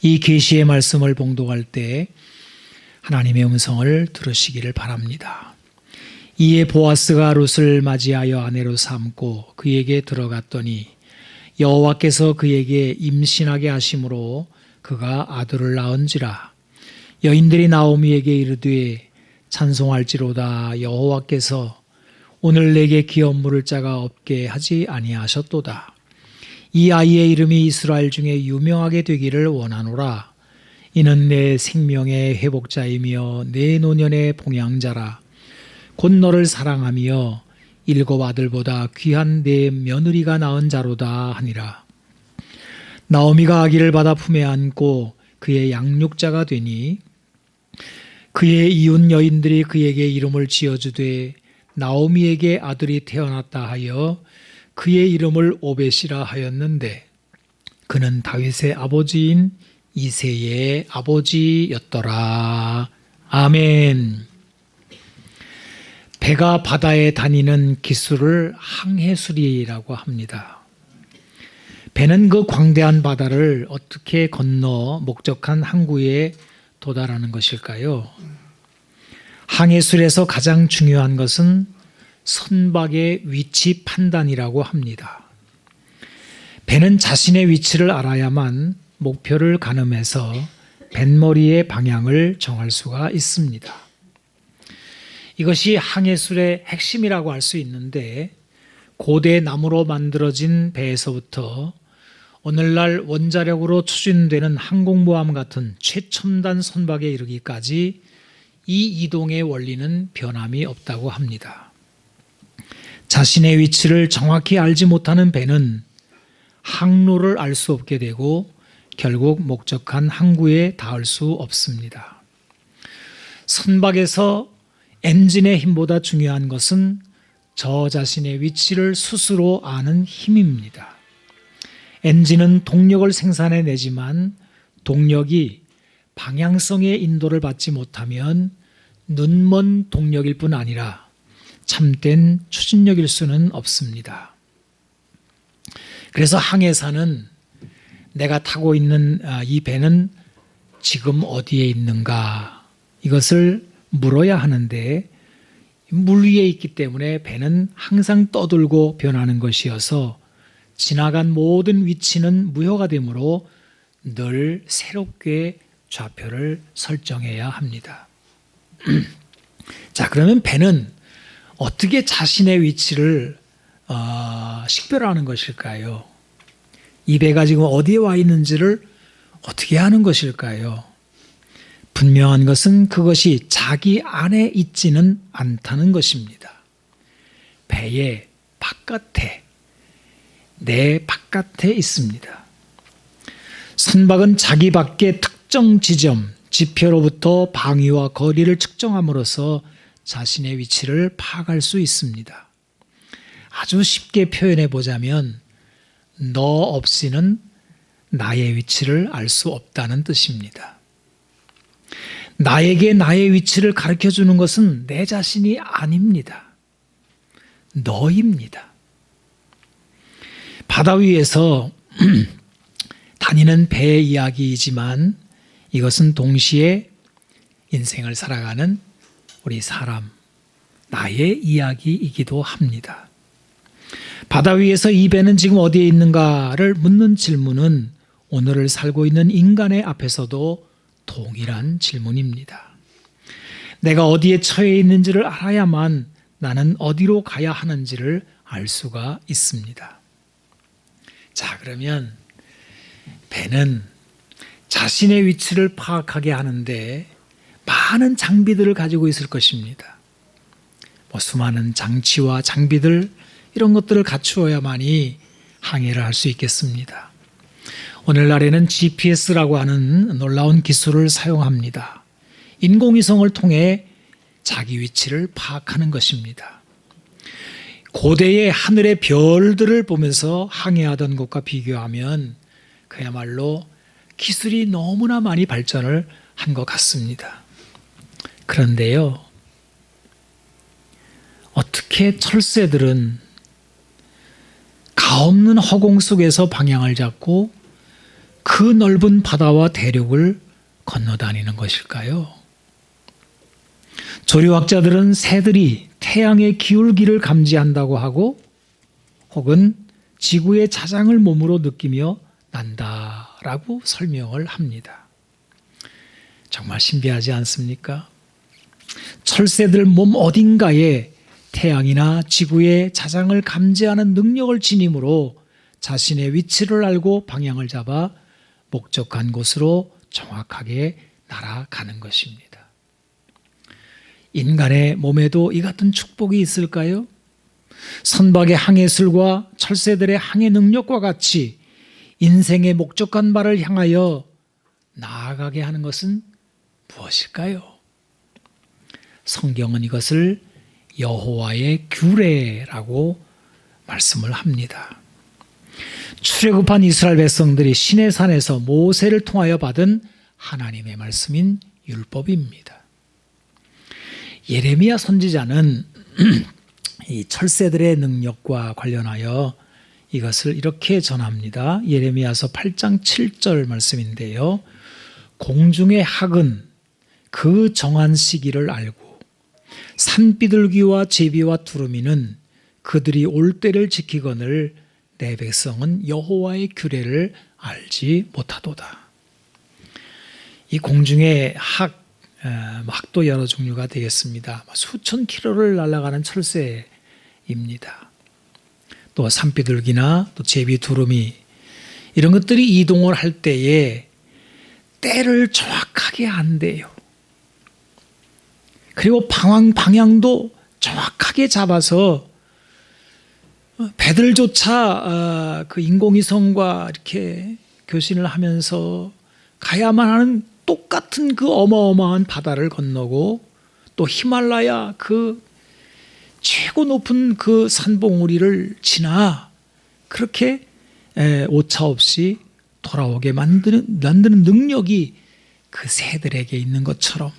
이 계시의 말씀을 봉독할 때 하나님의 음성을 들으시기를 바랍니다. 이에 보아스가 룻을 맞이하여 아내로 삼고 그에게 들어갔더니 여호와께서 그에게 임신하게 하심으로 그가 아들을 낳은지라. 여인들이 나오미에게 이르되 찬송할지로다. 여호와께서 오늘 내게 기업 물을 자가 없게 하지 아니하셨도다. 이 아이의 이름이 이스라엘 중에 유명하게 되기를 원하노라. 이는 내 생명의 회복자이며 내 노년의 봉양자라. 곧 너를 사랑하며 7 아들보다 귀한 내 며느리가 낳은 자로다 하니라. 나오미가 아기를 받아 품에 안고 그의 양육자가 되니 그의 이웃 여인들이 그에게 이름을 지어주되 나오미에게 아들이 태어났다 하여 그의 이름을 오벳이라 하였는데 그는 다윗의 아버지인 이새의 아버지였더라. 아멘. 배가 바다에 다니는 기술을 항해술이라고 합니다. 배는 그 광대한 바다를 어떻게 건너 목적한 항구에 도달하는 것일까요? 항해술에서 가장 중요한 것은 선박의 위치 판단이라고 합니다. 배는 자신의 위치를 알아야만 목표를 가늠해서 뱃머리의 방향을 정할 수가 있습니다. 이것이 항해술의 핵심이라고 할 수 있는데 고대 나무로 만들어진 배에서부터 오늘날 원자력으로 추진되는 항공모함 같은 최첨단 선박에 이르기까지 이 이동의 원리는 변함이 없다고 합니다. 자신의 위치를 정확히 알지 못하는 배는 항로를 알 수 없게 되고 결국 목적한 항구에 닿을 수 없습니다. 선박에서 엔진의 힘보다 중요한 것은 저 자신의 위치를 스스로 아는 힘입니다. 엔진은 동력을 생산해내지만 동력이 방향성의 인도를 받지 못하면 눈먼 동력일 뿐 아니라 참된 추진력일 수는 없습니다. 그래서 항해사는 내가 타고 있는 이 배는 지금 어디에 있는가 이것을 물어야 하는데 물 위에 있기 때문에 배는 항상 떠돌고 변하는 것이어서 지나간 모든 위치는 무효가 되므로 늘 새롭게 좌표를 설정해야 합니다. 자, 그러면 배는 어떻게 자신의 위치를 식별하는 것일까요? 이 배가 지금 어디에 와 있는지를 어떻게 하는 것일까요? 분명한 것은 그것이 자기 안에 있지는 않다는 것입니다. 배의 바깥에, 내 바깥에 있습니다. 선박은 자기 밖의 특정 지점, 지표로부터 방위와 거리를 측정함으로써 자신의 위치를 파악할 수 있습니다. 아주 쉽게 표현해 보자면 너 없이는 나의 위치를 알 수 없다는 뜻입니다. 나에게 나의 위치를 가르쳐 주는 것은 내 자신이 아닙니다. 너입니다. 바다 위에서 다니는 배의 이야기이지만 이것은 동시에 인생을 살아가는 우리 사람, 나의 이야기이기도 합니다. 바다 위에서 이 배는 지금 어디에 있는가를 묻는 질문은 오늘을 살고 있는 인간의 앞에서도 동일한 질문입니다. 내가 어디에 처해 있는지를 알아야만 나는 어디로 가야 하는지를 알 수가 있습니다. 자, 그러면 배는 자신의 위치를 파악하게 하는데 많은 장비들을 가지고 있을 것입니다. 수많은 장치와 장비들 이런 것들을 갖추어야만이 항해를 할 수 있겠습니다. 오늘날에는 GPS라고 하는 놀라운 기술을 사용합니다. 인공위성을 통해 자기 위치를 파악하는 것입니다. 고대의 하늘의 별들을 보면서 항해하던 것과 비교하면 그야말로 기술이 너무나 많이 발전을 한 것 같습니다. 그런데요, 어떻게 철새들은 가없는 허공 속에서 방향을 잡고 그 넓은 바다와 대륙을 건너다니는 것일까요? 조류학자들은 새들이 태양의 기울기를 감지한다고 하고 혹은 지구의 자장을 몸으로 느끼며 난다라고 설명을 합니다. 정말 신비하지 않습니까? 철새들 몸 어딘가에 태양이나 지구의 자장을 감지하는 능력을 지님으로 자신의 위치를 알고 방향을 잡아 목적한 곳으로 정확하게 날아가는 것입니다. 인간의 몸에도 이 같은 축복이 있을까요? 선박의 항해술과 철새들의 항해 능력과 같이 인생의 목적한 바를 향하여 나아가게 하는 것은 무엇일까요? 성경은 이것을 여호와의 규례라고 말씀을 합니다. 출애굽한 이스라엘 백성들이 시내산에서 모세를 통하여 받은 하나님의 말씀인 율법입니다. 예레미야 선지자는 이 철새들의 능력과 관련하여 이것을 이렇게 전합니다. 예레미야서 8장 7절 말씀인데요. 공중의 학은 그 정한 시기를 알고 산비둘기와 제비와 두루미는 그들이 올 때를 지키거늘 내 백성은 여호와의 규례를 알지 못하도다. 이 공중의 학도 여러 종류가 되겠습니다. 수천 킬로를 날아가는 철새입니다. 또 산비둘기나 또 제비, 두루미 이런 것들이 이동을 할 때에 때를 정확하게 안대요. 그리고 방향도 정확하게 잡아서 배들조차 그 인공위성과 이렇게 교신을 하면서 가야만 하는 똑같은 그 어마어마한 바다를 건너고 또 히말라야 그 최고 높은 그 산봉우리를 지나 그렇게 오차 없이 돌아오게 만드는 능력이 그 새들에게 있는 것처럼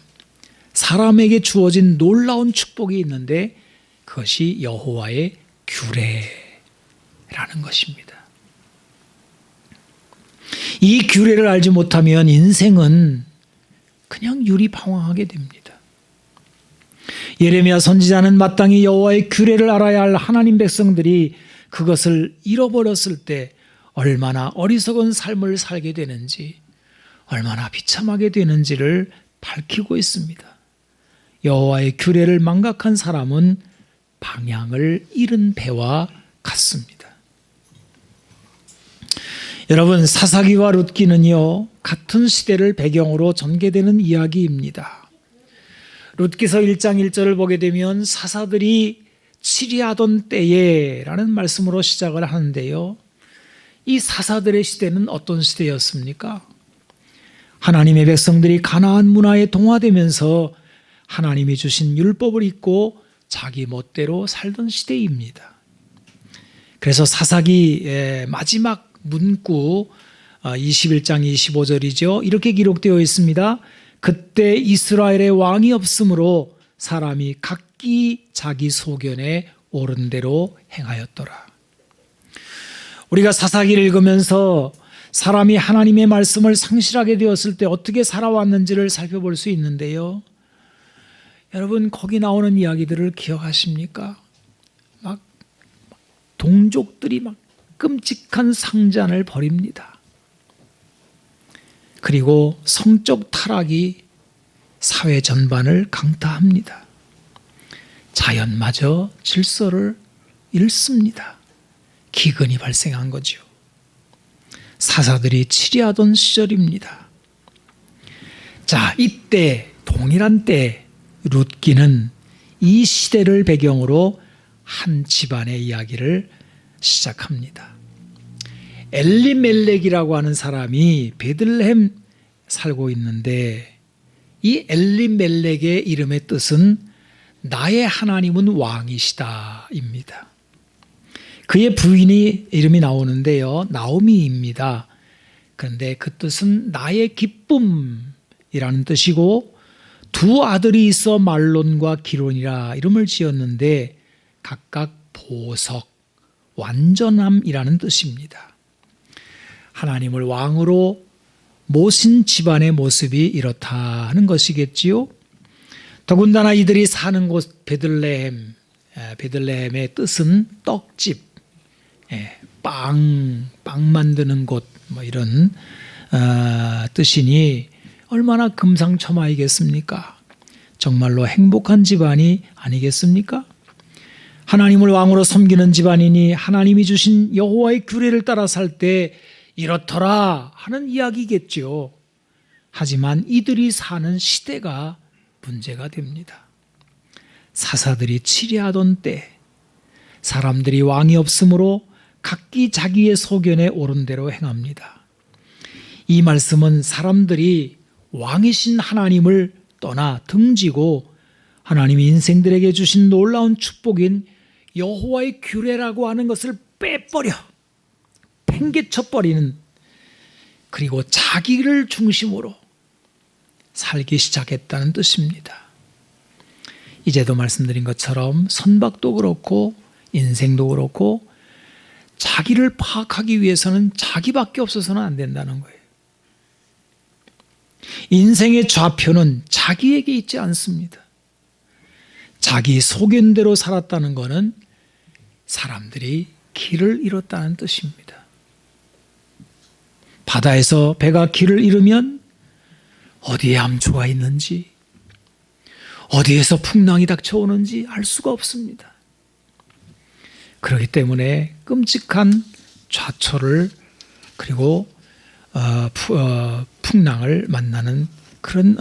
사람에게 주어진 놀라운 축복이 있는데 그것이 여호와의 규례라는 것입니다. 이 규례를 알지 못하면 인생은 그냥 유리방황하게 됩니다. 예레미야 선지자는 마땅히 여호와의 규례를 알아야 할 하나님 백성들이 그것을 잃어버렸을 때 얼마나 어리석은 삶을 살게 되는지, 얼마나 비참하게 되는지를 밝히고 있습니다. 여호와의 규례를 망각한 사람은 방향을 잃은 배와 같습니다. 여러분, 사사기와 룻기는요 같은 시대를 배경으로 전개되는 이야기입니다. 룻기서 1장 1절을 보게 되면 사사들이 치리하던 때에 라는 말씀으로 시작을 하는데요, 이 사사들의 시대는 어떤 시대였습니까? 하나님의 백성들이 가나안 문화에 동화되면서 하나님이 주신 율법을 잊고 자기 멋대로 살던 시대입니다. 그래서 사사기 마지막 문구 21장 25절이죠. 이렇게 기록되어 있습니다. 그때 이스라엘의 왕이 없으므로 사람이 각기 자기 소견에 옳은 대로 행하였더라. 우리가 사사기를 읽으면서 사람이 하나님의 말씀을 상실하게 되었을 때 어떻게 살아왔는지를 살펴볼 수 있는데요. 여러분, 거기 나오는 이야기들을 기억하십니까? 막 동족들이 막 끔찍한 상잔을 벌입니다. 그리고 성적 타락이 사회 전반을 강타합니다. 자연마저 질서를 잃습니다. 기근이 발생한 거죠. 사사들이 치리하던 시절입니다. 자, 이때 동일한 때 룻기는 이 시대를 배경으로 한 집안의 이야기를 시작합니다. 엘리멜렉이라고 하는 사람이 베들레헴 살고 있는데 이 엘리멜렉의 이름의 뜻은 나의 하나님은 왕이시다입니다. 그의 부인이 이름이 나오는데요, 나오미입니다. 그런데 그 뜻은 나의 기쁨이라는 뜻이고 두 아들이 있어 말론과 기론이라 이름을 지었는데 각각 보석, 완전함이라는 뜻입니다. 하나님을 왕으로 모신 집안의 모습이 이렇다 하는 것이겠지요. 더군다나 이들이 사는 곳 베들레헴의 뜻은 떡집, 빵 만드는 곳, 뭐 이런 뜻이니 얼마나 금상첨화이겠습니까? 정말로 행복한 집안이 아니겠습니까? 하나님을 왕으로 섬기는 집안이니 하나님이 주신 여호와의 규례를 따라 살 때 이렇더라 하는 이야기겠죠. 하지만 이들이 사는 시대가 문제가 됩니다. 사사들이 치리하던 때 사람들이 왕이 없으므로 각기 자기의 소견에 옳은 대로 행합니다. 이 말씀은 사람들이 왕이신 하나님을 떠나 등지고 하나님이 인생들에게 주신 놀라운 축복인 여호와의 규례라고 하는 것을 빼버려 팽개쳐버리는, 그리고 자기를 중심으로 살기 시작했다는 뜻입니다. 이제도 말씀드린 것처럼 선박도 그렇고 인생도 그렇고 자기를 파악하기 위해서는 자기밖에 없어서는 안 된다는 거예요. 인생의 좌표는 자기에게 있지 않습니다. 자기 소견대로 살았다는 것은 사람들이 길을 잃었다는 뜻입니다. 바다에서 배가 길을 잃으면 어디에 암초가 있는지, 어디에서 풍랑이 닥쳐오는지 알 수가 없습니다. 그렇기 때문에 끔찍한 좌초를 그리고 풍랑을 만나는 그런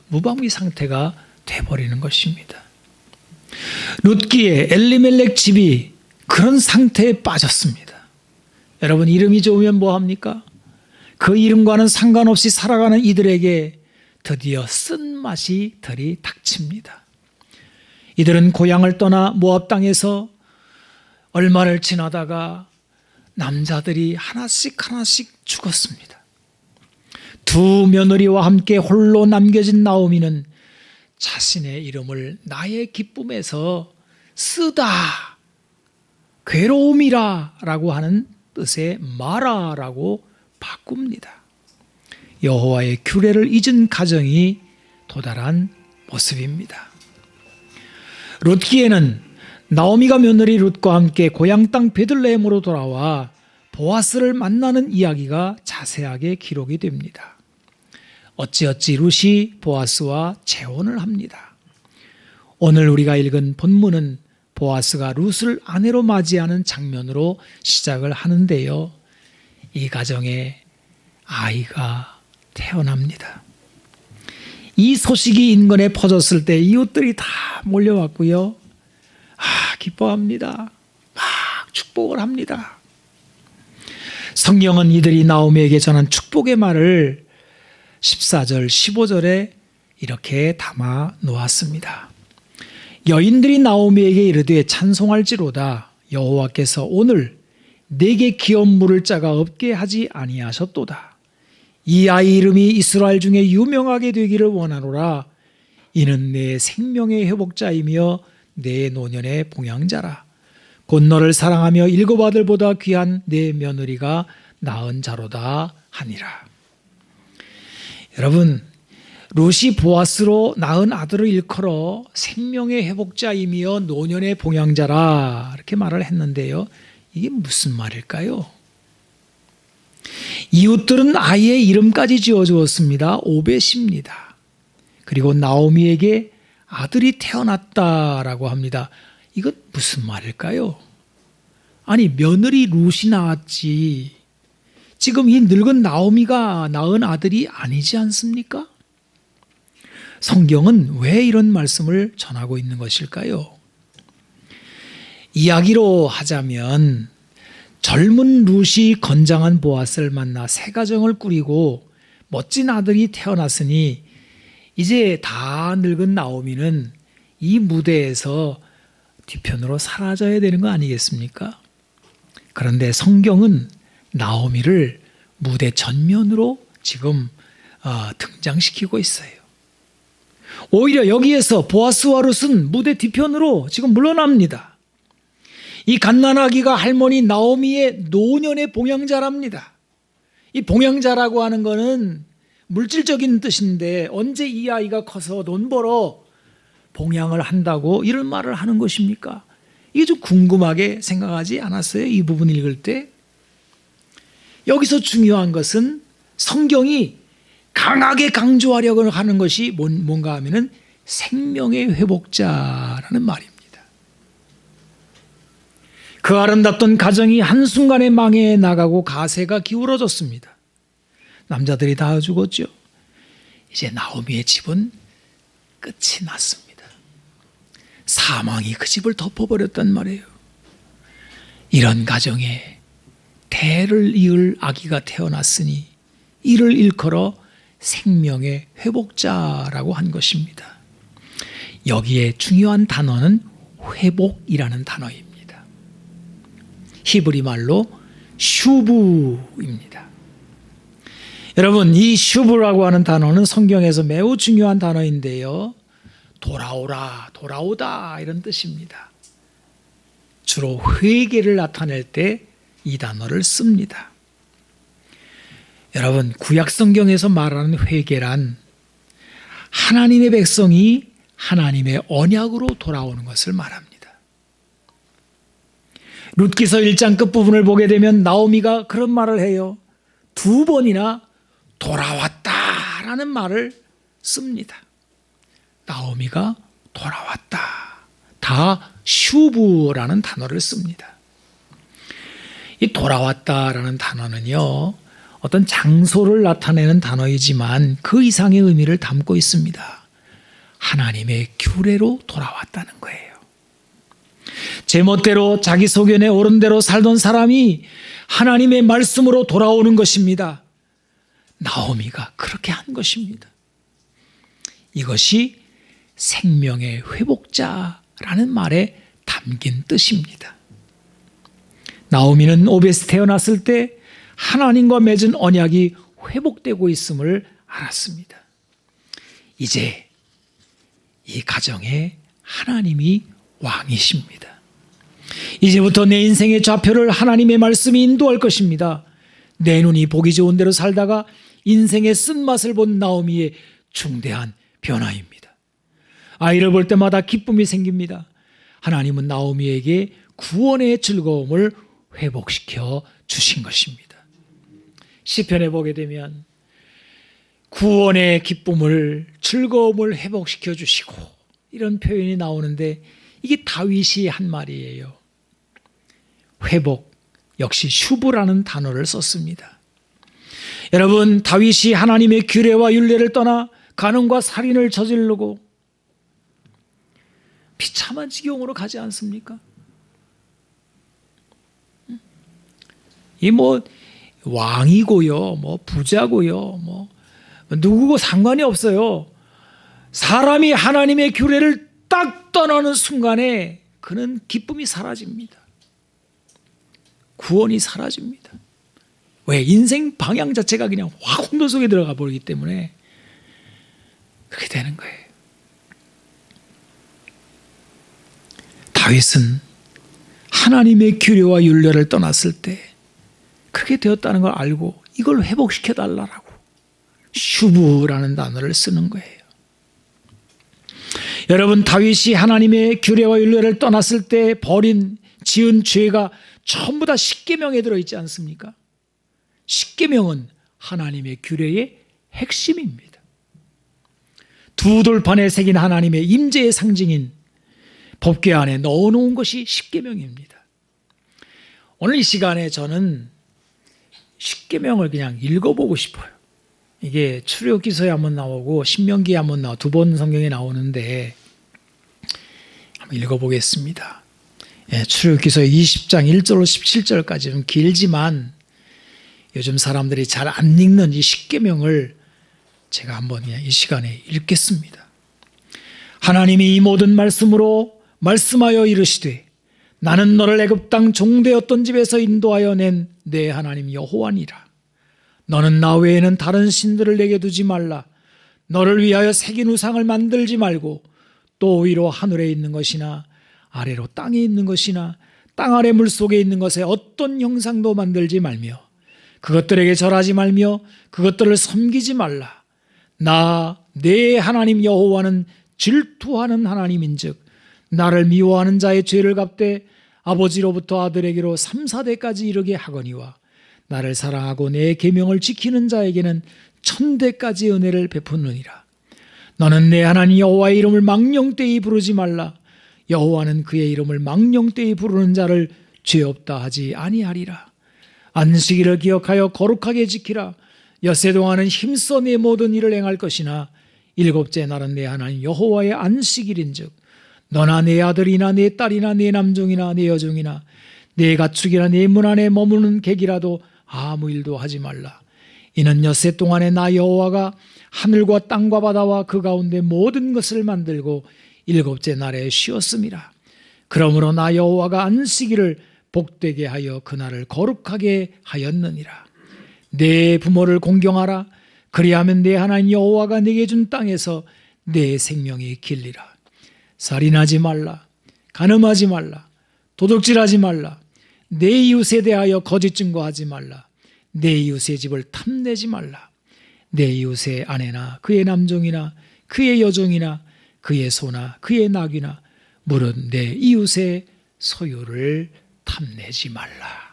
무방비 상태가 돼버리는 것입니다. 룻기의 엘리멜렉 집이 그런 상태에 빠졌습니다. 여러분, 이름이 좋으면 뭐합니까? 그 이름과는 상관없이 살아가는 이들에게 드디어 쓴맛이 들이닥칩니다. 이들은 고향을 떠나 모압 땅에서 얼마를 지나다가 남자들이 하나씩 죽었습니다. 두 며느리와 함께 홀로 남겨진 나오미는 자신의 이름을 나의 기쁨에서 쓰다, 괴로움이라 라고 하는 뜻의 마라라고 바꿉니다. 여호와의 규례를 잊은 가정이 도달한 모습입니다. 룻기에는 나오미가 며느리 룻과 함께 고향 땅 베들레헴으로 돌아와 보아스를 만나는 이야기가 자세하게 기록이 됩니다. 어찌어찌 룻이 보아스와 재혼을 합니다. 오늘 우리가 읽은 본문은 보아스가 룻을 아내로 맞이하는 장면으로 시작을 하는데요. 이 가정에 아이가 태어납니다. 이 소식이 인근에 퍼졌을 때 이웃들이 다 몰려왔고요. 기뻐합니다. 막 축복을 합니다. 성경은 이들이 나오미에게 전한 축복의 말을 14절, 15절에 이렇게 담아 놓았습니다. 여인들이 나오미에게 이르되 찬송할지로다. 여호와께서 오늘 내게 기업 물을 자가 없게 하지 아니하셨도다. 이 아이 이름이 이스라엘 중에 유명하게 되기를 원하노라. 이는 내 생명의 회복자이며 내 노년의 봉양자라. 곧 너를 사랑하며 일곱 아들보다 귀한 내 며느리가 낳은 자로다 하니라. 여러분, 룻이 보아스로 낳은 아들을 일컬어 생명의 회복자이며 노년의 봉양자라 이렇게 말을 했는데요. 이게 무슨 말일까요? 이웃들은 아이의 이름까지 지어주었습니다. 오벳입니다. 그리고 나오미에게 아들이 태어났다라고 합니다. 이건 무슨 말일까요? 아니, 며느리 룻이 낳았지 지금 이 늙은 나오미가 낳은 아들이 아니지 않습니까? 성경은 왜 이런 말씀을 전하고 있는 것일까요? 이야기로 하자면 젊은 룻이 건장한 보아스를 만나 새 가정을 꾸리고 멋진 아들이 태어났으니 이제 다 늙은 나오미는 이 무대에서 뒤편으로 사라져야 되는 거 아니겠습니까? 그런데 성경은 나오미를 무대 전면으로 지금 등장시키고 있어요. 오히려 여기에서 보아스와 룻은 무대 뒤편으로 지금 물러납니다. 이 갓난아기가 할머니 나오미의 노년의 봉양자랍니다. 이 봉양자라고 하는 거는 물질적인 뜻인데 언제 이 아이가 커서 돈 벌어 봉양을 한다고 이런 말을 하는 것입니까? 이게 좀 궁금하게 생각하지 않았어요? 이 부분 읽을 때. 여기서 중요한 것은 성경이 강하게 강조하려고 하는 것이 뭔가 하면은 생명의 회복자라는 말입니다. 그 아름답던 가정이 한순간에 망해 나가고 가세가 기울어졌습니다. 남자들이 다 죽었죠. 이제 나오미의 집은 끝이 났습니다. 사망이 그 집을 덮어버렸단 말이에요. 이런 가정에 대를 이을 아기가 태어났으니 이를 일컬어 생명의 회복자라고 한 것입니다. 여기에 중요한 단어는 회복이라는 단어입니다. 히브리 말로 슈브입니다. 여러분, 이 슈브라고 하는 단어는 성경에서 매우 중요한 단어인데요. 돌아오라, 돌아오다 이런 뜻입니다. 주로 회개를 나타낼 때 이 단어를 씁니다. 여러분, 구약 성경에서 말하는 회개란 하나님의 백성이 하나님의 언약으로 돌아오는 것을 말합니다. 룻기서 1장 끝부분을 보게 되면 나오미가 그런 말을 해요. 2번이나 돌아왔다라는 말을 씁니다. 나오미가 돌아왔다. 다 슈브라는 단어를 씁니다. 이 돌아왔다라는 단어는요, 어떤 장소를 나타내는 단어이지만 그 이상의 의미를 담고 있습니다. 하나님의 규례로 돌아왔다는 거예요. 제멋대로 자기 소견에 옳은 대로 살던 사람이 하나님의 말씀으로 돌아오는 것입니다. 나오미가 그렇게 한 것입니다. 이것이 생명의 회복자라는 말에 담긴 뜻입니다. 나오미는 오벳이 태어났을 때 하나님과 맺은 언약이 회복되고 있음을 알았습니다. 이제 이 가정에 하나님이 왕이십니다. 이제부터 내 인생의 좌표를 하나님의 말씀이 인도할 것입니다. 내 눈이 보기 좋은 대로 살다가 인생의 쓴맛을 본 나오미의 중대한 변화입니다. 아이를 볼 때마다 기쁨이 생깁니다. 하나님은 나오미에게 구원의 즐거움을 회복시켜 주신 것입니다. 시편에 보게 되면 구원의 기쁨을, 즐거움을 회복시켜 주시고 이런 표현이 나오는데 이게 다윗이 한 말이에요. 회복, 역시 슈브라는 단어를 썼습니다. 여러분, 다윗이 하나님의 규례와 율례를 떠나 간음과 살인을 저지르고 비참한 지경으로 가지 않습니까? 이 왕이고요, 부자고요, 누구고 상관이 없어요. 사람이 하나님의 규례를 딱 떠나는 순간에 그는 기쁨이 사라집니다. 구원이 사라집니다. 왜? 인생 방향 자체가 그냥 확 혼돈 속에 들어가 버리기 때문에 그렇게 되는 거예요. 다윗은 하나님의 규례와 율례를 떠났을 때 그렇게 되었다는 걸 알고 이걸 회복시켜 달라고 슈브라는 단어를 쓰는 거예요. 여러분, 다윗이 하나님의 규례와 율례를 떠났을 때 지은 죄가 전부 다 십계명에 들어있지 않습니까? 십계명은 하나님의 규례의 핵심입니다. 두 돌판에 새긴 하나님의 임재의 상징인 법궤 안에 넣어놓은 것이 십계명입니다. 오늘 이 시간에 저는 십계명을 그냥 읽어보고 싶어요. 이게 출애굽기서에 한번 나오고 신명기에 한번 나오고 2번 성경에 나오는데 한번 읽어보겠습니다. 출애굽기서 20장 1절로 17절까지 좀 길지만 요즘 사람들이 잘 안 읽는 이 십계명을 제가 한번 이 시간에 읽겠습니다. 하나님이 이 모든 말씀으로 말씀하여 이르시되 나는 너를 애굽 땅 종되었던 집에서 인도하여 낸 내 하나님 여호와니라. 너는 나 외에는 다른 신들을 내게 두지 말라. 너를 위하여 새긴 우상을 만들지 말고 또 위로 하늘에 있는 것이나 아래로 땅에 있는 것이나 땅 아래 물속에 있는 것에 어떤 형상도 만들지 말며 그것들에게 절하지 말며 그것들을 섬기지 말라. 나 내 하나님 여호와는 질투하는 하나님인즉 나를 미워하는 자의 죄를 갚되 아버지로부터 아들에게로 3, 4대까지 이르게 하거니와 나를 사랑하고 내 계명을 지키는 자에게는 1000대까지 은혜를 베푸느니라. 너는 내 하나님 여호와의 이름을 망령되이 부르지 말라. 여호와는 그의 이름을 망령되이 부르는 자를 죄 없다 하지 아니하리라. 안식일을 기억하여 거룩하게 지키라. 엿새 동안은 힘써 내 모든 일을 행할 것이나 일곱째 날은 내 하나님 여호와의 안식일인즉 너나 내 아들이나 내 딸이나 내 남종이나 내 여종이나 내 가축이나 내 문 안에 머무는 객이라도 아무 일도 하지 말라. 이는 엿새 동안에 나 여호와가 하늘과 땅과 바다와 그 가운데 모든 것을 만들고 일곱째 날에 쉬었음이라. 그러므로 나 여호와가 안식일을 복되게 하여 그날을 거룩하게 하였느니라. 내 부모를 공경하라. 그리하면 내 하나님 여호와가 내게 준 땅에서 내 생명이 길리라. 살인하지 말라. 간음하지 말라. 도둑질하지 말라. 내 이웃에 대하여 거짓 증거하지 말라. 내 이웃의 집을 탐내지 말라. 내 이웃의 아내나 그의 남종이나 그의 여종이나 그의 소나 그의 낙이나 물은 내 이웃의 소유를 탐내지 말라.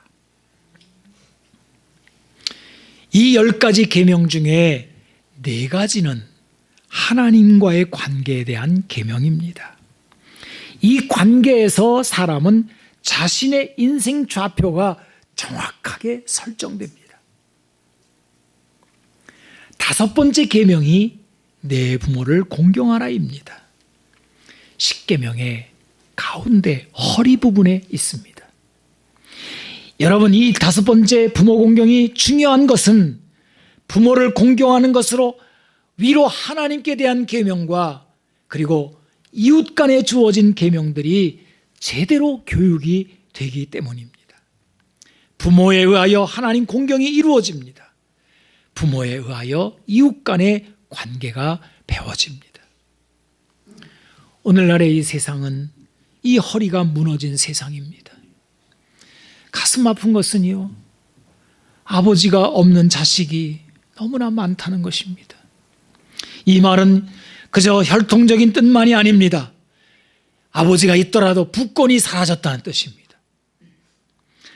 이 10가지 계명 중에 4가지는 하나님과의 관계에 대한 계명입니다. 이 관계에서 사람은 자신의 인생 좌표가 정확하게 설정됩니다. 5번째 계명이 내 부모를 공경하라입니다. 10계명의 가운데 허리 부분에 있습니다. 여러분, 이 5번째 부모 공경이 중요한 것은 부모를 공경하는 것으로 위로 하나님께 대한 계명과 그리고 이웃 간에 주어진 계명들이 제대로 교육이 되기 때문입니다. 부모에 의하여 하나님 공경이 이루어집니다. 부모에 의하여 이웃 간의 관계가 배워집니다. 오늘날의 이 세상은 이 허리가 무너진 세상입니다. 가슴 아픈 것은요, 아버지가 없는 자식이 너무나 많다는 것입니다. 이 말은 그저 혈통적인 뜻만이 아닙니다. 아버지가 있더라도 부권이 사라졌다는 뜻입니다.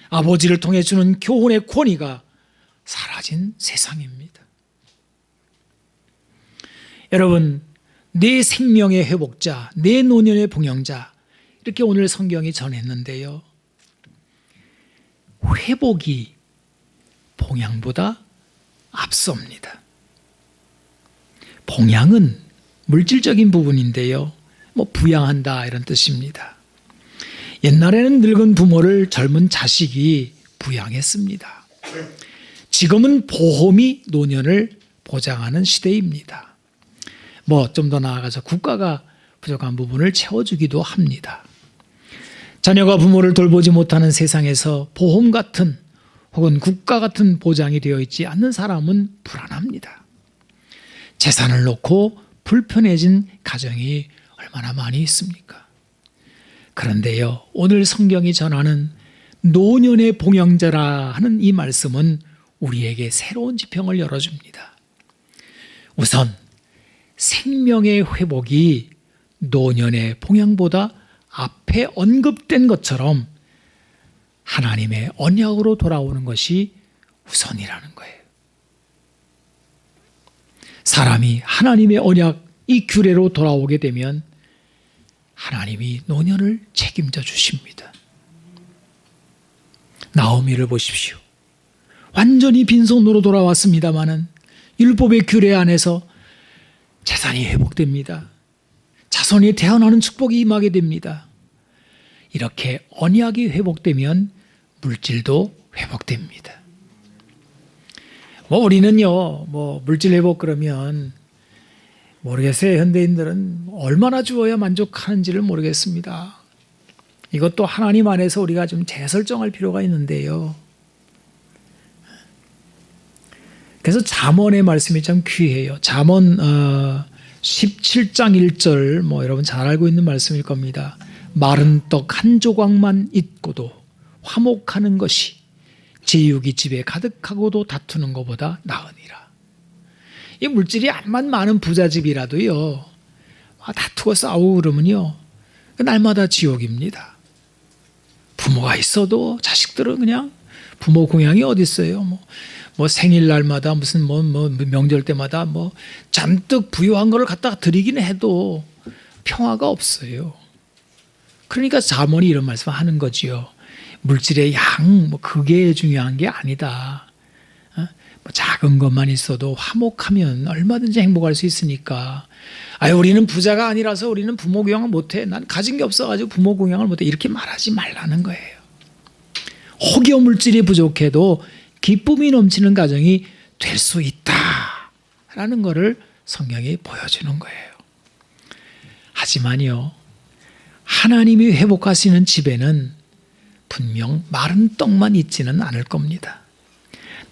아버지를 통해 주는 교훈의 권위가 사라진 세상입니다. 여러분, 내 생명의 회복자, 내 노년의 봉영자, 이렇게 오늘 성경이 전했는데요, 회복이 봉양보다 앞섭니다. 봉양은 물질적인 부분인데요, 부양한다 이런 뜻입니다. 옛날에는 늙은 부모를 젊은 자식이 부양했습니다. 지금은 보험이 노년을 보장하는 시대입니다. 좀 더 나아가서 국가가 부족한 부분을 채워주기도 합니다. 자녀가 부모를 돌보지 못하는 세상에서 보험 같은 혹은 국가 같은 보장이 되어 있지 않는 사람은 불안합니다. 재산을 놓고 불편해진 가정이 얼마나 많이 있습니까? 그런데요, 오늘 성경이 전하는 노년의 봉영자라 하는 이 말씀은 우리에게 새로운 지평을 열어줍니다. 우선 생명의 회복이 노년의 봉양보다 앞에 언급된 것처럼 하나님의 언약으로 돌아오는 것이 우선이라는 거예요. 사람이 하나님의 언약, 이 규례로 돌아오게 되면 하나님이 노년을 책임져 주십니다. 나오미를 보십시오. 완전히 빈손으로 돌아왔습니다마는 율법의 규례 안에서 재산이 회복됩니다. 자손이 태어나는 축복이 임하게 됩니다. 이렇게 언약이 회복되면 물질도 회복됩니다. 우리는요, 물질 회복 그러면 모르겠어요. 현대인들은 얼마나 주어야 만족하는지를 모르겠습니다. 이것도 하나님 안에서 우리가 좀 재설정할 필요가 있는데요. 그래서 잠언의 말씀이 참 귀해요. 잠언 17장 1절 여러분 잘 알고 있는 말씀일 겁니다. 마른 떡 한 조각만 있고도 화목하는 것이 제육이 집에 가득하고도 다투는 것보다 나으니라. 이 물질이 암만 많은 부잣집이라도요, 다투고 싸우고 그러면요, 날마다 지옥입니다. 부모가 있어도 자식들은 그냥 부모 공양이 어디 있어요? 뭐 생일날마다 무슨 뭐 명절 때마다 뭐 잔뜩 부유한 거를 갖다가 드리긴 해도 평화가 없어요. 그러니까 잠언이 이런 말씀을 하는 거지요. 물질의 양, 그게 중요한 게 아니다. 작은 것만 있어도 화목하면 얼마든지 행복할 수 있으니까. 우리는 부자가 아니라서 우리는 부모 공양을 못해. 난 가진 게 없어가지고 부모 공양을 못해. 이렇게 말하지 말라는 거예요. 혹여 물질이 부족해도 기쁨이 넘치는 가정이 될 수 있다라는 것을 성경이 보여주는 거예요. 하지만요, 하나님이 회복하시는 집에는 분명 마른 떡만 있지는 않을 겁니다.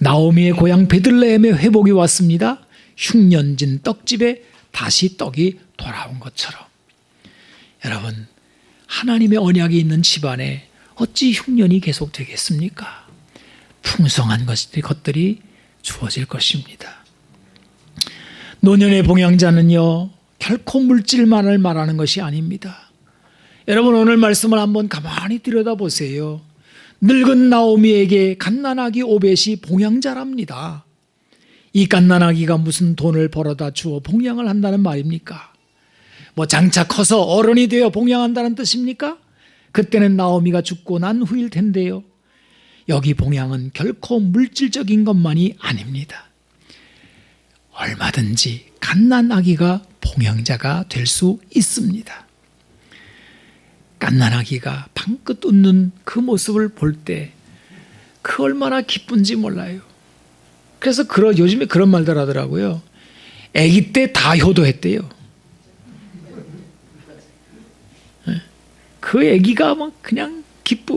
나오미의 고향 베들레헴에 회복이 왔습니다. 흉년진 떡집에 다시 떡이 돌아온 것처럼. 여러분, 하나님의 언약이 있는 집안에 어찌 흉년이 계속되겠습니까? 풍성한 것들이 주어질 것입니다. 노년의 봉양자는요, 결코 물질만을 말하는 것이 아닙니다. 여러분, 오늘 말씀을 한번 가만히 들여다보세요. 늙은 나오미에게 갓난아기 오벳이 봉양자랍니다. 이 갓난아기가 무슨 돈을 벌어다 주어 봉양을 한다는 말입니까? 장차 커서 어른이 되어 봉양한다는 뜻입니까? 그때는 나오미가 죽고 난 후일 텐데요. 여기 봉양은 결코 물질적인 것만이 아닙니다. 얼마든지 갓난아기가 봉양자가 될 수 있습니다. 갓난아기가 방긋 웃는 그 모습을 볼 때 그 얼마나 기쁜지 몰라요. 그래서 요즘에 그런 말들 하더라고요. 아기 때 다 효도했대요. 그 아기가 그냥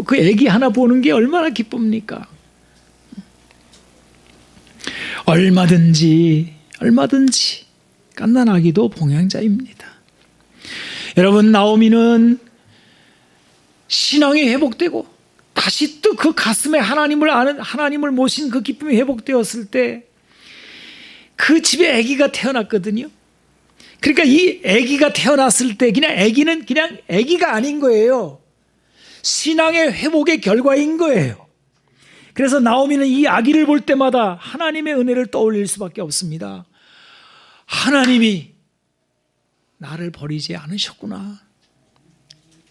그 아기 하나 보는 게 얼마나 기쁩니까? 얼마든지 갓난아기도 봉양자입니다. 여러분, 나오미는 신앙이 회복되고 다시 또 그 가슴에 하나님을 아는, 하나님을 모신 그 기쁨이 회복되었을 때 그 집에 아기가 태어났거든요. 그러니까 이 아기가 태어났을 때 그냥 아기는 그냥 아기가 아닌 거예요. 신앙의 회복의 결과인 거예요. 그래서 나오미는 이 아기를 볼 때마다 하나님의 은혜를 떠올릴 수밖에 없습니다. 하나님이 나를 버리지 않으셨구나.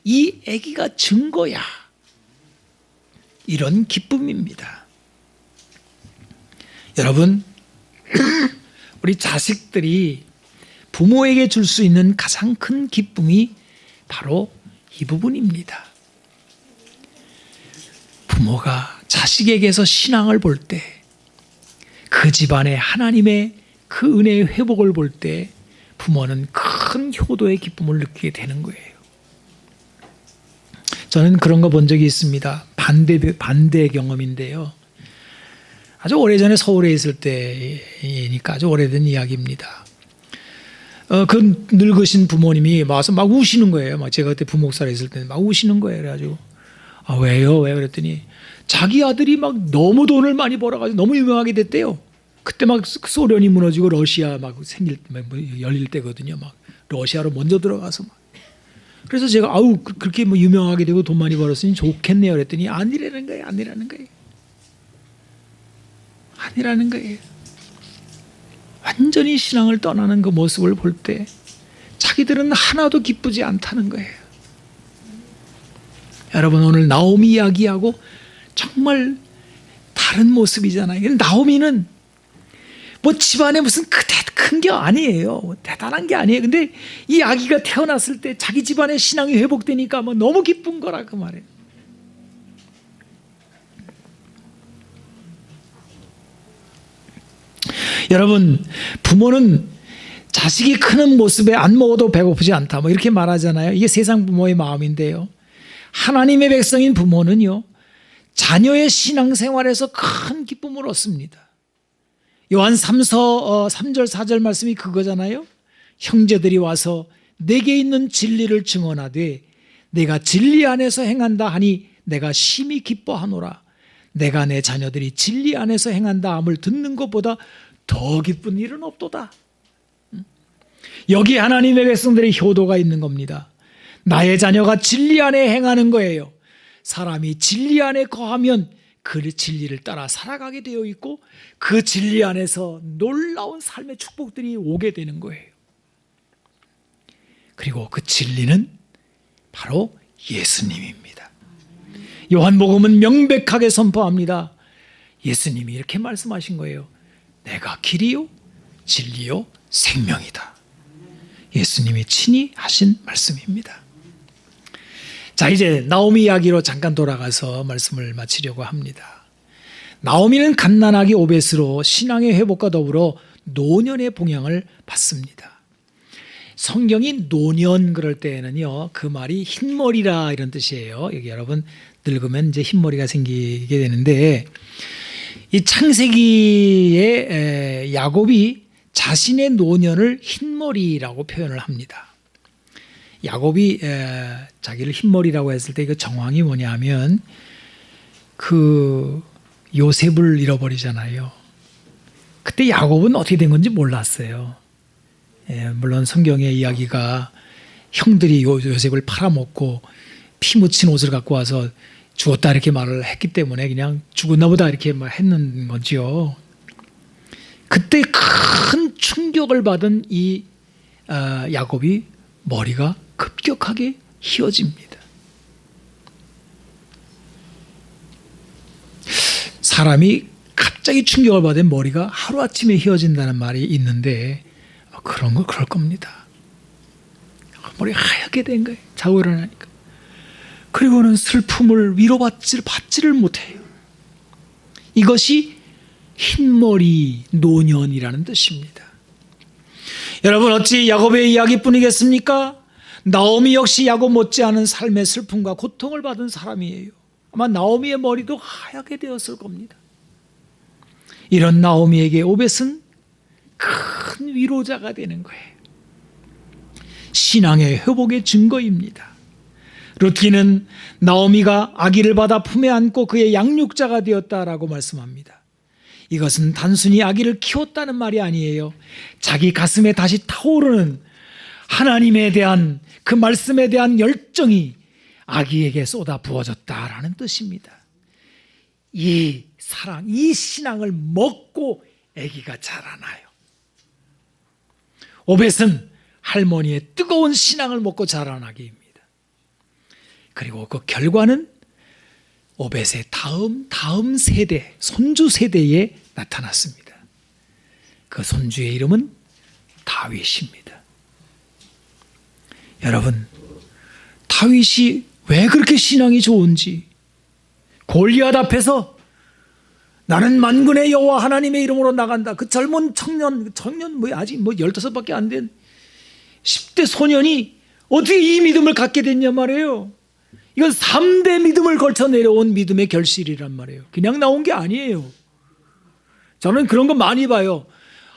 이 아기가 증거야. 이런 기쁨입니다. 여러분, 우리 자식들이 부모에게 줄 수 있는 가장 큰 기쁨이 바로 이 부분입니다. 부모가 자식에게서 신앙을 볼 때, 그 집안에 하나님의 그 은혜의 회복을 볼 때 부모는 큰 효도의 기쁨을 느끼게 되는 거예요. 저는 그런 거 본 적이 있습니다. 반대 경험인데요. 아주 오래전에 서울에 있을 때니까 아주 오래된 이야기입니다. 그 늙으신 부모님이 와서 막 우시는 거예요. 제가 그때 부목사에 있을 때 막 우시는 거예요. 그래가지고 왜요? 왜? 그랬더니 자기 아들이 막 너무 돈을 많이 벌어가지고 너무 유명하게 됐대요. 그때 막 소련이 무너지고 러시아 막 생길 때 열릴 때거든요. 막 러시아로 먼저 들어가서 막. 그래서 제가 그렇게 유명하게 되고 돈 많이 벌었으니 좋겠네요. 그랬더니 아니라는 거예요. 아니라는 거예요. 완전히 신앙을 떠나는 그 모습을 볼 때 자기들은 하나도 기쁘지 않다는 거예요. 여러분, 오늘 나오미 이야기하고 정말 다른 모습이잖아요. 나오미는 집안에 무슨 큰 게 아니에요. 대단한 게 아니에요. 근데 이 아기가 태어났을 때 자기 집안의 신앙이 회복되니까 너무 기쁜 거라 그 말이에요. 여러분, 부모는 자식이 크는 모습에 안 먹어도 배고프지 않다. 이렇게 말하잖아요. 이게 세상 부모의 마음인데요. 하나님의 백성인 부모는요, 자녀의 신앙생활에서 큰 기쁨을 얻습니다. 요한 3서 3절 4절 말씀이 그거잖아요. 형제들이 와서 내게 있는 진리를 증언하되 내가 진리 안에서 행한다 하니 내가 심히 기뻐하노라. 내가 내 자녀들이 진리 안에서 행한다 함을 듣는 것보다 더 기쁜 일은 없도다. 여기 하나님의 백성들의 효도가 있는 겁니다. 나의 자녀가 진리 안에 행하는 거예요. 사람이 진리 안에 거하면 그 진리를 따라 살아가게 되어 있고 그 진리 안에서 놀라운 삶의 축복들이 오게 되는 거예요. 그리고 그 진리는 바로 예수님입니다. 요한복음은 명백하게 선포합니다. 예수님이 이렇게 말씀하신 거예요. 내가 길이요 진리요 생명이다. 예수님이 친히 하신 말씀입니다. 자, 이제 나오미 이야기로 잠깐 돌아가서 말씀을 마치려고 합니다. 나오미는 갓난아기 오벳으로 신앙의 회복과 더불어 노년의 봉양을 받습니다. 성경이 노년 그럴 때에는요, 그 말이 흰머리라 이런 뜻이에요. 여기 여러분 늙으면 이제 흰머리가 생기게 되는데, 이 창세기에 야곱이 자신의 노년을 흰머리라고 표현을 합니다. 야곱이 자기를 흰머리라고 했을 때 그 정황이 뭐냐면 그 요셉을 잃어버리잖아요. 그때 야곱은 어떻게 된 건지 몰랐어요. 물론 성경의 이야기가 형들이 요셉을 팔아먹고 피 묻힌 옷을 갖고 와서 죽었다 이렇게 말을 했기 때문에 그냥 죽었나 보다 이렇게 했는 거지요. 그때 큰 충격을 받은 이 야곱이 머리가 급격하게 휘어집니다. 사람이 갑자기 충격을 받은 머리가 하루아침에 휘어진다는 말이 있는데 그런 거 그럴 겁니다. 머리가 하얗게 된 거예요. 자고 일어나니까. 그리고는 슬픔을 받지를 못해요. 이것이 흰머리 노년이라는 뜻입니다. 여러분, 어찌 야곱의 이야기뿐이겠습니까? 나오미 역시 야곱 못지않은 삶의 슬픔과 고통을 받은 사람이에요. 아마 나오미의 머리도 하얗게 되었을 겁니다. 이런 나오미에게 오벳은 큰 위로자가 되는 거예요. 신앙의 회복의 증거입니다. 룻기는 나오미가 아기를 받아 품에 안고 그의 양육자가 되었다라고 말씀합니다. 이것은 단순히 아기를 키웠다는 말이 아니에요. 자기 가슴에 다시 타오르는 하나님에 대한 그 말씀에 대한 열정이 아기에게 쏟아 부어졌다라는 뜻입니다. 이 사랑, 이 신앙을 먹고 아기가 자라나요. 오벳은 할머니의 뜨거운 신앙을 먹고 자라나기입니다. 그리고 그 결과는 오벳의 다음 세대, 손주 세대에 나타났습니다. 그 손주의 이름은 다윗입니다. 여러분, 다윗이 왜 그렇게 신앙이 좋은지, 골리앗 앞에서 나는 만군의 여호와 하나님의 이름으로 나간다. 그 젊은 청년 아직 15밖에 안 된 10대 소년이 어떻게 이 믿음을 갖게 됐냐 말이에요. 이건 3대 믿음을 걸쳐 내려온 믿음의 결실이란 말이에요. 그냥 나온 게 아니에요. 저는 그런 거 많이 봐요.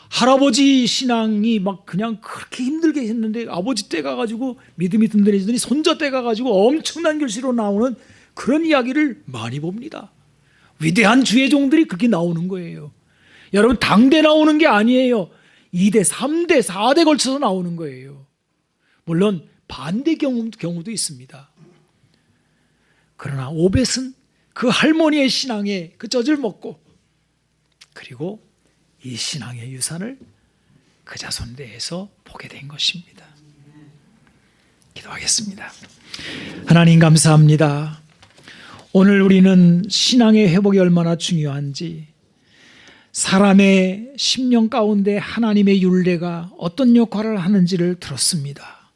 할아버지 신앙이 막 그냥 그렇게 힘들게 했는데 아버지 때 가가지고 믿음이 든든해지더니 손자 때 가가지고 엄청난 결실로 나오는 그런 이야기를 많이 봅니다. 위대한 주의 종들이 그렇게 나오는 거예요. 여러분, 당대 나오는 게 아니에요. 2대, 3대, 4대 걸쳐서 나오는 거예요. 물론 반대 경우도 있습니다. 그러나 오벳은 그 할머니의 신앙에 그 젖을 먹고, 그리고 이 신앙의 유산을 그 자손대에서 보게 된 것입니다. 기도하겠습니다. 하나님, 감사합니다. 오늘 우리는 신앙의 회복이 얼마나 중요한지, 사람의 심령 가운데 하나님의 율례가 어떤 역할을 하는지를 들었습니다.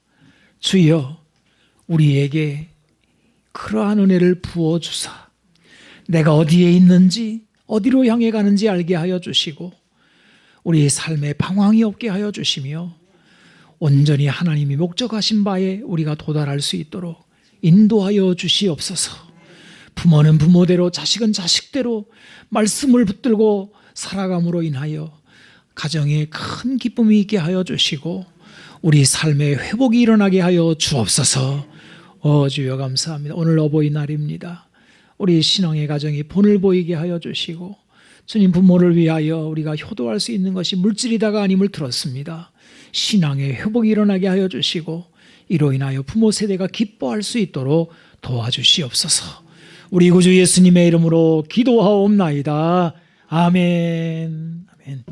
주여, 우리에게 그러한 은혜를 부어주사 내가 어디에 있는지, 어디로 향해 가는지 알게 하여 주시고 우리의 삶에 방황이 없게 하여 주시며 온전히 하나님이 목적하신 바에 우리가 도달할 수 있도록 인도하여 주시옵소서. 부모는 부모대로, 자식은 자식대로 말씀을 붙들고 살아감으로 인하여 가정에 큰 기쁨이 있게 하여 주시고 우리 삶의 회복이 일어나게 하여 주옵소서. 주여, 감사합니다. 오늘 어버이날입니다. 우리 신앙의 가정이 본을 보이게 하여 주시고, 주님, 부모를 위하여 우리가 효도할 수 있는 것이 물질이다가 아님을 들었습니다. 신앙의 회복이 일어나게 하여 주시고, 이로 인하여 부모 세대가 기뻐할 수 있도록 도와주시옵소서. 우리 구주 예수님의 이름으로 기도하옵나이다. 아멘. 아멘.